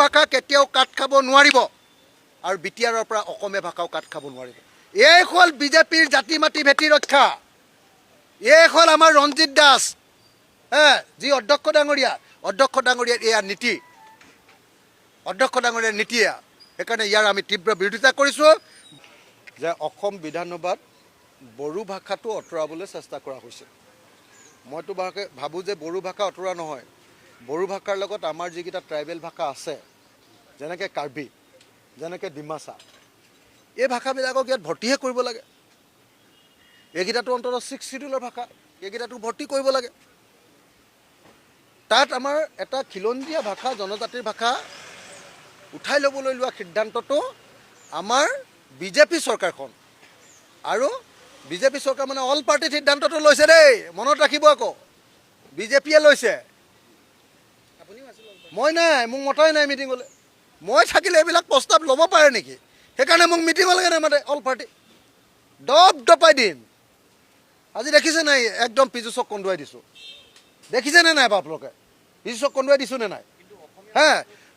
ভাষা কেতিয়াও কাট খাব নোৱাৰিব আৰু বিটিআৰৰ পৰা অসমীয়া ভাষাও কাট খাব নোৱাৰিব। এই হ'ল বিজেপিৰ জাতি মাটি ভেটি ৰক্ষা। এই হ'ল আমাৰ ৰঞ্জিত দাস, যি অধ্যক্ষ ডাঙৰীয়াৰ এয়া নীতি, অধ্যক্ষ ডাঙৰীয়াৰ নীতি এয়া। সেইকাৰণে ইয়াৰ আমি তীব্ৰ বিৰোধিতা কৰিছোঁ যে অসম বিধানসভাত বড়ো ভাষাটো আঁতৰাবলৈ চেষ্টা কৰা হৈছে। মইতো ভাবোঁ যে বড়ো ভাষা আঁতৰোৱা নহয়, বড়ো ভাষাৰ লগত আমাৰ যিকেইটা ট্ৰাইবেল ভাষা আছে, যেনেকৈ কাৰ্বি, যেনেকৈ ডিমাচা, এই ভাষাবিলাকক ইয়াত ভৰ্তিহে কৰিব লাগে। এইকেইটাতো অন্ততঃ 6th শিডিউলৰ ভাষা, এইকেইটাতো ভৰ্তি কৰিব লাগে। তাত আমাৰ এটা খিলঞ্জীয়া ভাষা, জনজাতিৰ ভাষা উঠাই ল'বলৈ লোৱা সিদ্ধান্তটো আমাৰ বিজেপি চৰকাৰখন, আৰু বিজেপি চৰকাৰ মানে অল পাৰ্টিত সিদ্ধান্তটো লৈছে দেই, মনত ৰাখিব আকৌ, বিজেপিয়ে লৈছে। মই নাই, মোক মতাই নাই মিটিঙলৈ। মই থাকিলে এইবিলাক প্ৰস্তাৱ ল'ব পাৰে নেকি? সেইকাৰণে মোক মিটিঙলৈকে নামাতে অল পাৰ্টি। দপাই দিম। আজি দেখিছে নাই, একদম পীযুষক কন্দুৱাই দিছোঁ। দেখিছেনে নাই আপোনালোকে? পীযুষক কন্দুৱাই দিছোঁ নে নাই?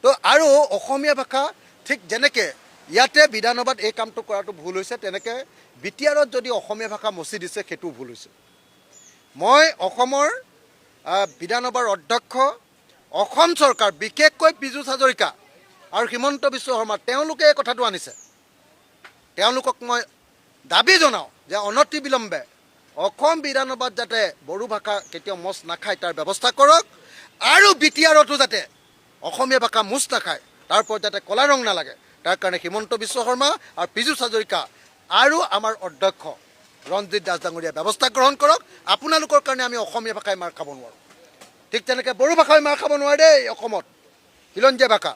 তো আৰু অসমীয়া ভাষা ঠিক যেনেকৈ ইয়াতে বিধানসভাত এই কামটো কৰাটো ভুল হৈছে, তেনেকৈ বিটিআৰত যদি অসমীয়া ভাষা মচি দিছে সেইটোও ভুল হৈছে। মই অসমৰ বিধানসভাৰ অধ্যক্ষ, অসম চৰকাৰ, বিশেষকৈ পীযুষ হাজৰিকা আৰু হিমন্ত বিশ্ব শৰ্মা, তেওঁলোকে এই কথাটো আনিছে। তেওঁলোকক মই দাবী জনাওঁ যে অনতি বিলম্বে অসম বিধানসভাত যাতে বড়ো ভাষা কেতিয়াও মচ নাখায় তাৰ ব্যৱস্থা কৰক, আৰু বিটিআৰতো যাতে অসমীয়া ভাষা মুচ নাখায়, তাৰ ওপৰত যাতে কলা ৰং নালাগে, তাৰ কাৰণে হিমন্ত বিশ্ব শৰ্মা আৰু পীযুষ হাজৰিকা আৰু আমাৰ অধ্যক্ষ ৰঞ্জিত দাস ডাঙৰীয়াই ব্যৱস্থা গ্ৰহণ কৰক। আপোনালোকৰ কাৰণে আমি অসমীয়া ভাষাই মাৰ খাব নোৱাৰোঁ, ঠিক তেনেকৈ বড়ো ভাষাই মাৰ খাব নোৱাৰে দেই। অসমত খিলঞ্জীয়া ভাষা,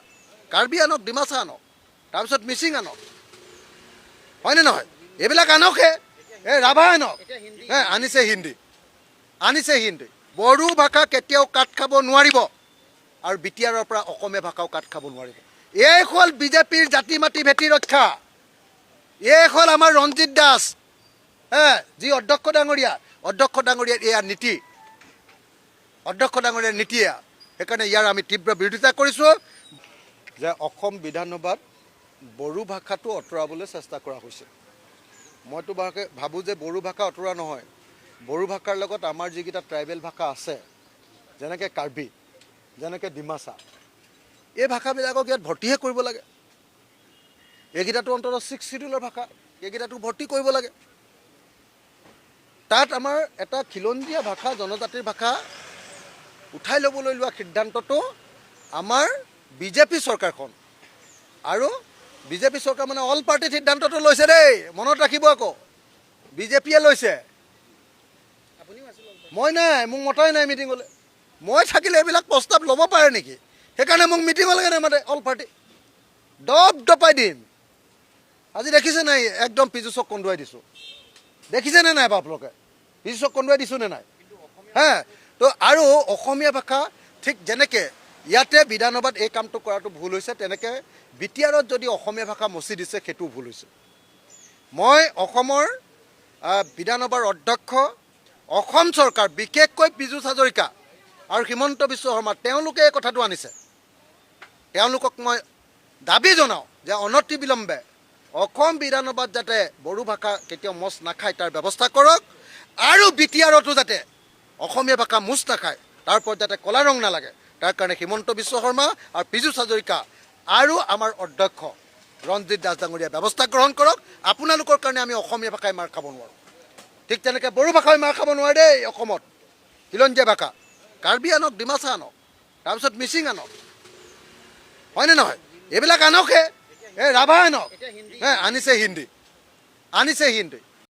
কাৰ্বি আনক, ডিমাচা আনক, তাৰপিছত মিচিং আনক, হয়নে নহয়? এইবিলাক আনকহে, ৰাভা আনক, আনিছে হিন্দী। বড়ো ভাষা কেতিয়াও কাট খাব নোৱাৰিব আৰু বিটিআৰৰ পৰা অসমীয়া ভাষাও কাট খাব নোৱাৰিব। এই হ'ল বিজেপিৰ জাতি মাটি ভেটি ৰক্ষা। এই হ'ল আমাৰ ৰঞ্জিত দাস, যি অধ্যক্ষ ডাঙৰীয়াৰ এয়া নীতি, অধ্যক্ষ ডাঙৰীয়াৰ নীতি এয়া। সেইকাৰণে ইয়াৰ আমি তীব্ৰ বিৰোধিতা কৰিছোঁ যে অসম বিধানসভাত বড়ো ভাষাটো আঁতৰাবলৈ চেষ্টা কৰা হৈছে। মইতো ভাবোঁ যে বড়ো ভাষা আঁতৰোৱা নহয়, বড়ো ভাষাৰ লগত আমাৰ যিকেইটা ট্ৰাইবেল ভাষা আছে, যেনেকৈ কাৰ্বি, যেনেকৈ ডিমাচা, এই ভাষাবিলাকক ইয়াত ভৰ্তিহে কৰিব লাগে। এইকেইটাতো অন্ততঃ 6th শিডিউলৰ ভাষা, এইকেইটাতো ভৰ্তি কৰিব লাগে। তাত আমাৰ এটা খিলঞ্জীয়া ভাষা, জনজাতিৰ ভাষা উঠাই ল'বলৈ লোৱা সিদ্ধান্তটো আমাৰ বিজেপি চৰকাৰখন, আৰু বিজেপি চৰকাৰ মানে অল পাৰ্টিত সিদ্ধান্তটো লৈছে দেই, মনত ৰাখিব আকৌ, বিজেপিয়ে লৈছে। মই নাই, মোক মতাই নাই মিটিঙলৈ। মই থাকিলে এইবিলাক প্ৰস্তাৱ ল'ব পাৰে নেকি? সেইকাৰণে মোক মিটিঙলৈকে নামাতে অল পাৰ্টি। দপাই দিম। আজি দেখিছে নাই, একদম পীযুষক কন্দুৱাই দিছোঁ। দেখিছেনে নাই আপোনালোকে? পীযুষক কন্দুৱাই দিছোঁ নে নাই? তো আৰু অসমীয়া ভাষা ঠিক যেনেকৈ ইয়াতে বিধানসভাত এই কামটো কৰাটো ভুল হৈছে, তেনেকৈ বিটিআৰত যদি অসমীয়া ভাষা মচি দিছে সেইটোও ভুল হৈছে। মই অসমৰ বিধানসভাৰ অধ্যক্ষ, অসম চৰকাৰ, বিশেষকৈ পীযুষ হাজৰিকা আৰু হিমন্ত বিশ্ব শৰ্মা, তেওঁলোকে এই কথাটো আনিছে। তেওঁলোকক মই দাবী জনাওঁ যে অনতি বিলম্বে অসম বিধানসভাত যাতে বড়ো ভাষা কেতিয়াও মচ নাখায় তাৰ ব্যৱস্থা কৰক, আৰু বিটিআৰতো যাতে অসমীয়া ভাষা মুচ নাখায়, তাৰ ওপৰত যাতে কলা ৰং নালাগে, তাৰ কাৰণে হিমন্ত বিশ্ব শৰ্মা আৰু পীযুষ হাজৰিকা আৰু আমাৰ অধ্যক্ষ ৰঞ্জিত দাস ডাঙৰীয়াই ব্যৱস্থা গ্ৰহণ কৰক। আপোনালোকৰ কাৰণে আমি অসমীয়া ভাষাই মাৰ খাব নোৱাৰোঁ, ঠিক তেনেকৈ বড়ো ভাষাই মাৰ খাব নোৱাৰে দেই। অসমত খিলঞ্জীয়া ভাষা, কাৰ্বি আনক, ডিমাচা আনক, তাৰপিছত মিচিং আনক, হয়নে নহয়? এইবিলাক আনকহে, ৰাভা আনক, আনিছে হিন্দী।